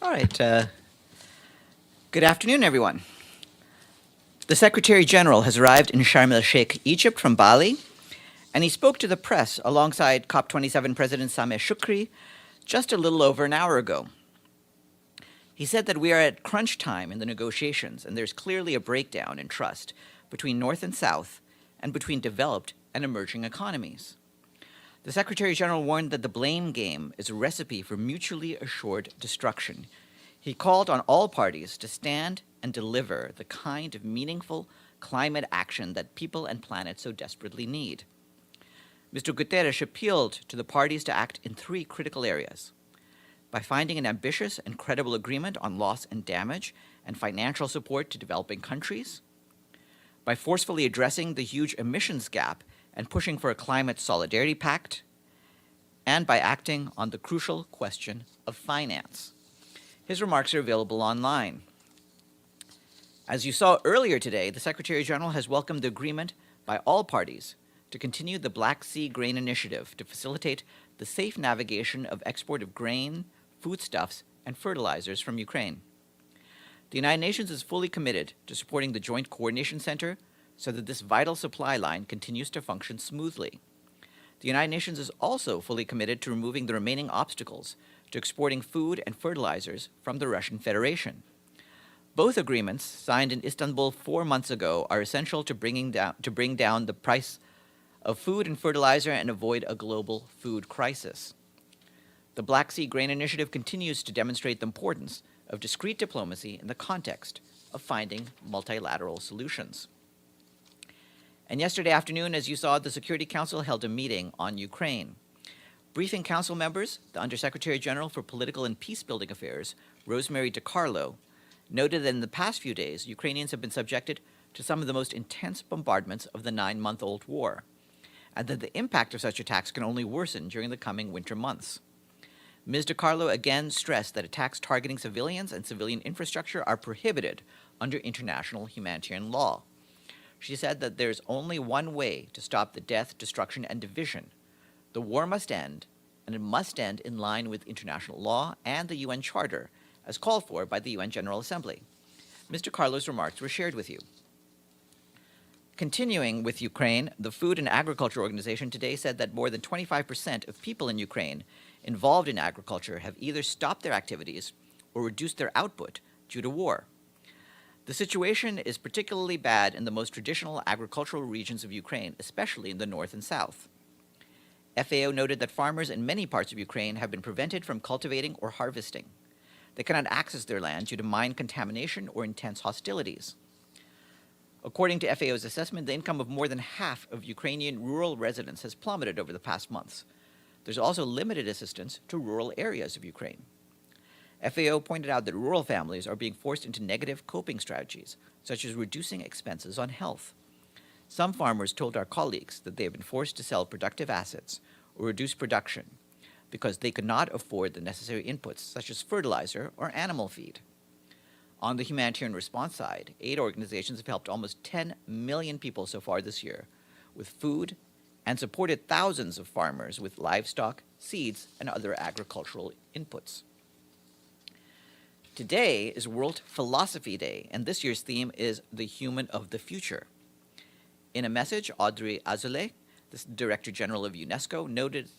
All right. Good afternoon, everyone. The Secretary General has arrived in Sharm El Sheikh, Egypt from Bali, and he spoke to the press alongside COP27 President Sameh Shoukry just a little over an hour ago. He said that we are at crunch time in the negotiations, and there's clearly a breakdown in trust between North and South and between developed and emerging economies. The Secretary General warned that the blame game is a recipe for mutually assured destruction. He called on all parties to stand and deliver the kind of meaningful climate action that people and planet so desperately need. Mr. Guterres appealed to the parties to act in three critical areas: by finding an ambitious and credible agreement on loss and damage and financial support to developing countries, by forcefully addressing the huge emissions gap and pushing for a climate solidarity pact, and by acting on the crucial question of finance. His remarks are available online. As you saw earlier today, the Secretary General has welcomed the agreement by all parties to continue the Black Sea Grain Initiative to facilitate the safe navigation of export of grain, foodstuffs, and fertilizers from Ukraine. The United Nations is fully committed to supporting the Joint Coordination Center so that this vital supply line continues to function smoothly. The United Nations is also fully committed to removing the remaining obstacles to exporting food and fertilizers from the Russian Federation. Both agreements, signed in Istanbul 4 months ago, are essential to bring down the price of food and fertilizer and avoid a global food crisis. The Black Sea Grain Initiative continues to demonstrate the importance of discreet diplomacy in the context of finding multilateral solutions. And yesterday afternoon, as you saw, the Security Council held a meeting on Ukraine. Briefing Council members, the Undersecretary General for Political and Peacebuilding Affairs, Rosemary DiCarlo, noted that in the past few days, Ukrainians have been subjected to some of the most intense bombardments of the 9-month-old war, and that the impact of such attacks can only worsen during the coming winter months. Ms. DiCarlo again stressed that attacks targeting civilians and civilian infrastructure are prohibited under international humanitarian law. She said that there's only one way to stop the death, destruction, and division. The war must end, and it must end in line with international law and the UN Charter, as called for by the UN General Assembly. Mr. Carlo's remarks were shared with you. Continuing with Ukraine, the Food and Agriculture Organization today said that more than 25% of people in Ukraine involved in agriculture have either stopped their activities or reduced their output due to war. The situation is particularly bad in the most traditional agricultural regions of Ukraine, especially in the north and south. FAO noted that farmers in many parts of Ukraine have been prevented from cultivating or harvesting. They cannot access their land due to mine contamination or intense hostilities. According to FAO's assessment, the income of more than half of Ukrainian rural residents has plummeted over the past months. There's also limited assistance to rural areas of Ukraine. FAO pointed out that rural families are being forced into negative coping strategies, such as reducing expenses on health. Some farmers told our colleagues that they have been forced to sell productive assets or reduce production because they could not afford the necessary inputs, such as fertilizer or animal feed. On the humanitarian response side, aid organizations have helped almost 10 million people so far this year with food and supported thousands of farmers with livestock, seeds, and other agricultural inputs. Today is World Philosophy Day, and this year's theme is the human of the future. In a message, Audrey Azoulay, the Director General of UNESCO,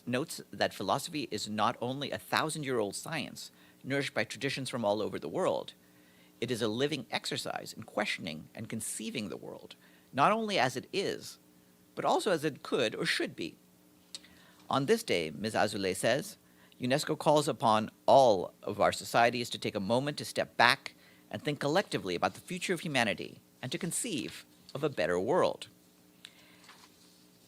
notes that philosophy is not only a 1,000-year-old science nourished by traditions from all over the world. It is a living exercise in questioning and conceiving the world, not only as it is, but also as it could or should be. On this day, Ms. Azoulay says, UNESCO calls upon all of our societies to take a moment to step back and think collectively about the future of humanity and to conceive of a better world.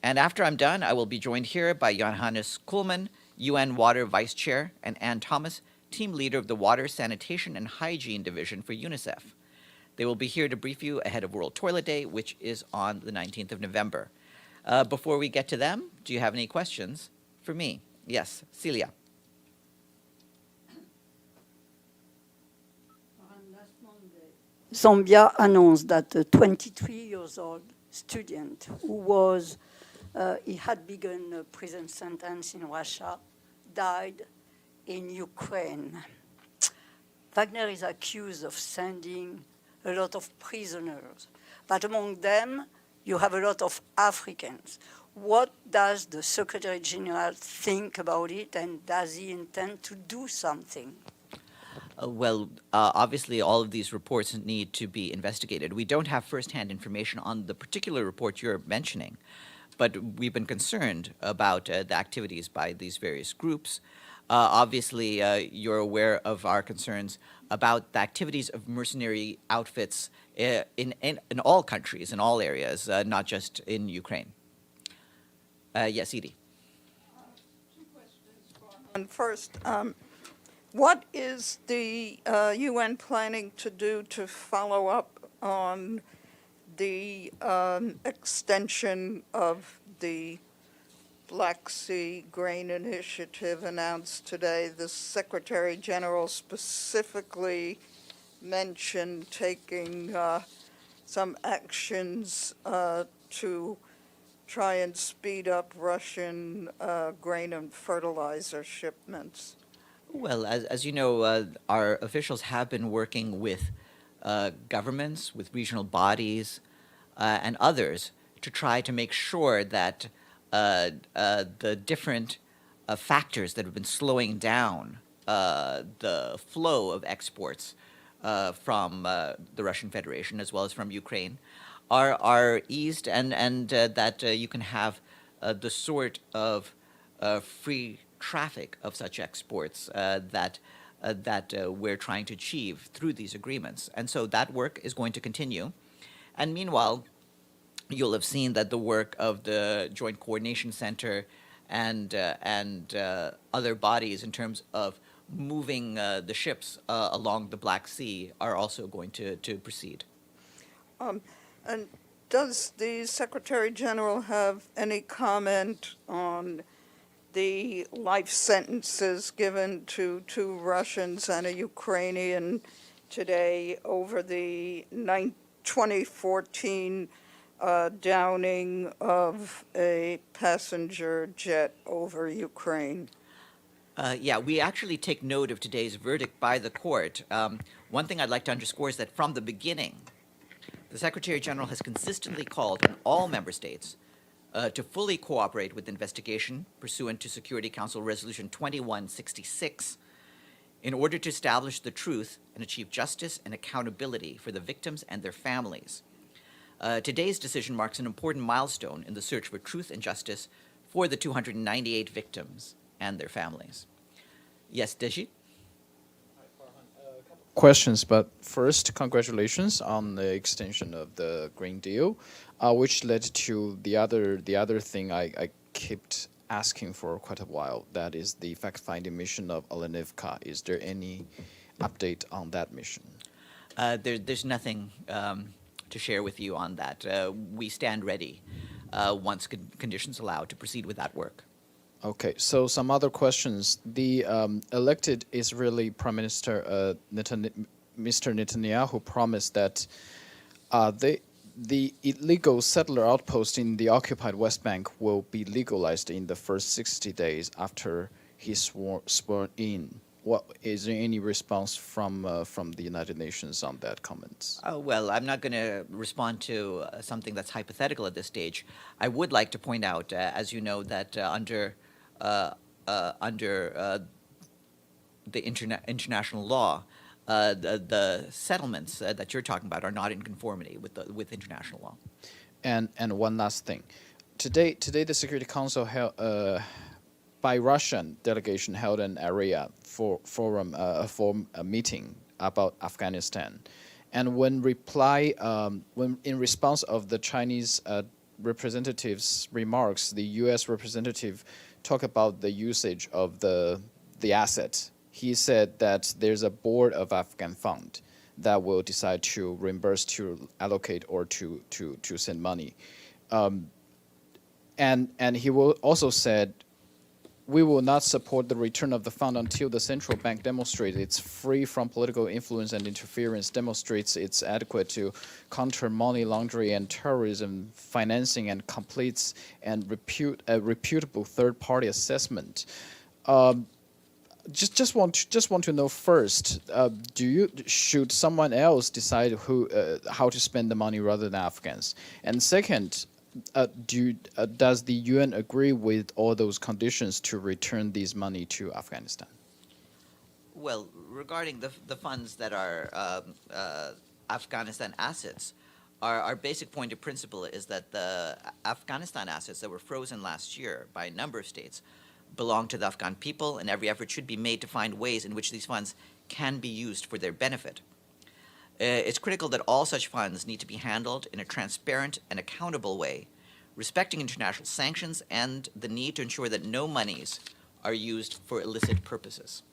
And after I'm done, I will be joined here by Johannes Kuhlmann, UN Water Vice Chair, and Ann Thomas, Team Leader of the Water, Sanitation, and Hygiene Division for UNICEF. They will be here to brief you ahead of World Toilet Day, which is on the 19th of November. Before we get to them, do you have any questions for me? Yes, Celia. Last Monday, Zambia announced that a 23-year-old student he had begun a prison sentence in Russia, died in Ukraine. Wagner is accused of sending a lot of prisoners, but among them, you have a lot of Africans. What does the Secretary General think about it, and does he intend to do something? Obviously, all of these reports need to be investigated. We don't have firsthand information on the particular report you're mentioning, but we've been concerned about the activities by these various groups. Obviously, you're aware of our concerns about the activities of mercenary outfits in all countries, in all areas, not just in Ukraine. Yes, Edie. Two questions. And first, what is the UN planning to do to follow up on the extension of the Black Sea Grain Initiative announced today? The Secretary General specifically mentioned taking some actions to try and speed up Russian grain and fertilizer shipments. Well, as you know, our officials have been working with governments, with regional bodies, and others to try to make sure that the different factors that have been slowing down the flow of exports from the Russian Federation as well as from Ukraine are eased, and that you can have the sort of free traffic of such exports that we're trying to achieve through these agreements. And so that work is going to continue. And meanwhile, you'll have seen that the work of the Joint Coordination Center and other bodies in terms of moving the ships along the Black Sea are also going to proceed. And does the Secretary General have any comment on the life sentences given to two Russians and a Ukrainian today over the 2014 downing of a passenger jet over Ukraine? Yeah, we actually take note of today's verdict by the court. One thing I'd like to underscore is that from the beginning, the Secretary General has consistently called on all member states to fully cooperate with the investigation pursuant to Security Council Resolution 2166 in order to establish the truth and achieve justice and accountability for the victims and their families. Today's decision marks an important milestone in the search for truth and justice for the 298 victims and their families. Yes, Deji? Questions, but first, congratulations on the extension of the Green Deal, which led to the other thing I kept asking for quite a while. That is the fact-finding mission of Olenivka. Is there any update on that mission? There's nothing to share with you on that. We stand ready once conditions allow to proceed with that work. Okay, so some other questions. The elected Israeli Prime Minister Mr. Netanyahu promised that the illegal settler outpost in the occupied West Bank will be legalized in the first 60 days after he's sworn in. What is there any response from the United Nations on that comment? Well, I'm not going to respond to something that's hypothetical at this stage. I would like to point out, as you know, that under the international law, the settlements that you're talking about are not in conformity with international law. And one last thing, today the Security Council held by Russian delegation held an area for a meeting about Afghanistan, and when in response of the Chinese representative's remarks, the U.S. representative talked about the usage of the asset. He said that there's a board of Afghan fund that will decide to reimburse, to allocate, or to send money. And he will also said, we will not support the return of the fund until the central bank demonstrates it's free from political influence and interference, demonstrates it's adequate to counter money laundering and terrorism financing, and completes a reputable third-party assessment. just want to know first. Should someone else decide how to spend the money rather than Afghans? And second, does the UN agree with all those conditions to return these money to Afghanistan? Well, regarding the funds that are Afghanistan assets, our basic point of principle is that the Afghanistan assets that were frozen last year by a number of states belong to the Afghan people, and every effort should be made to find ways in which these funds can be used for their benefit. It's critical that all such funds need to be handled in a transparent and accountable way, respecting international sanctions and the need to ensure that no monies are used for illicit purposes.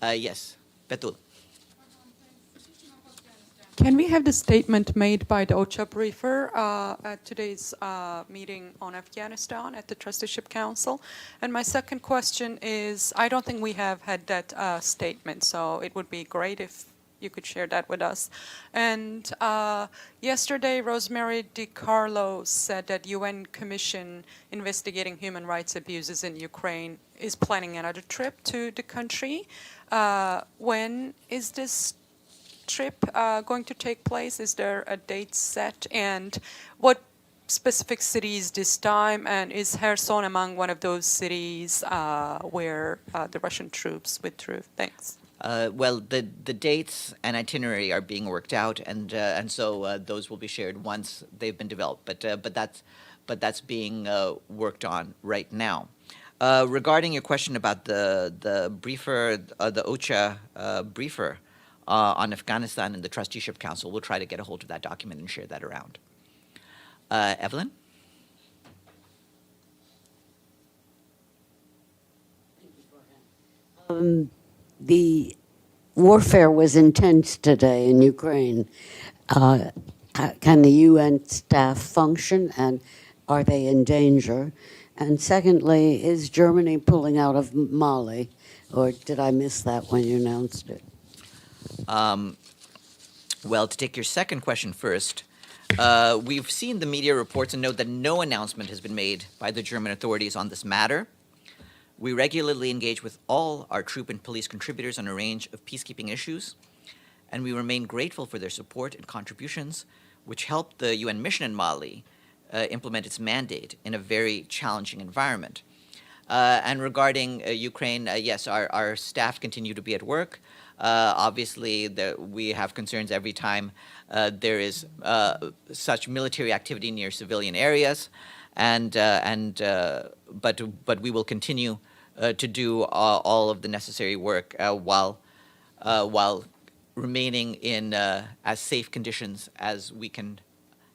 Yes, Betul. Can we have the statement made by the OCHA briefer at today's meeting on Afghanistan at the Trusteeship Council? And my second question is, I don't think we have had that statement, so it would be great if you could share that with us. And yesterday, Rosemary DiCarlo said that UN Commission investigating human rights abuses in Ukraine is planning another trip to the country. When is this trip going to take place? Is there a date set? And what specific cities this time? And is Kherson among one of those cities where the Russian troops withdrew? Thanks. Well, the dates and itinerary are being worked out, and so those will be shared once they've been developed. But that's being worked on right now. Regarding your question about the briefer, the OCHA briefer on Afghanistan and the Trusteeship Council, we'll try to get a hold of that document and share that around. Evelyn? The warfare was intense today in Ukraine. Can the UN staff function, and are they in danger? And secondly, is Germany pulling out of Mali, or did I miss that when you announced it? Well, to take your second question first, we've seen the media reports and note that no announcement has been made by the German authorities on this matter. We regularly engage with all our troop and police contributors on a range of peacekeeping issues, and we remain grateful for their support and contributions, which helped the UN mission in Mali implement its mandate in a very challenging environment. And regarding Ukraine, yes, our staff continue to be at work. Obviously, we have concerns every time there is such military activity near civilian areas, but we will continue to do all of the necessary work while remaining in as safe conditions as we can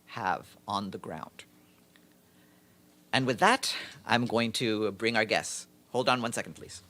have on the ground. And with that, I'm going to bring our guests. Hold on one second, please.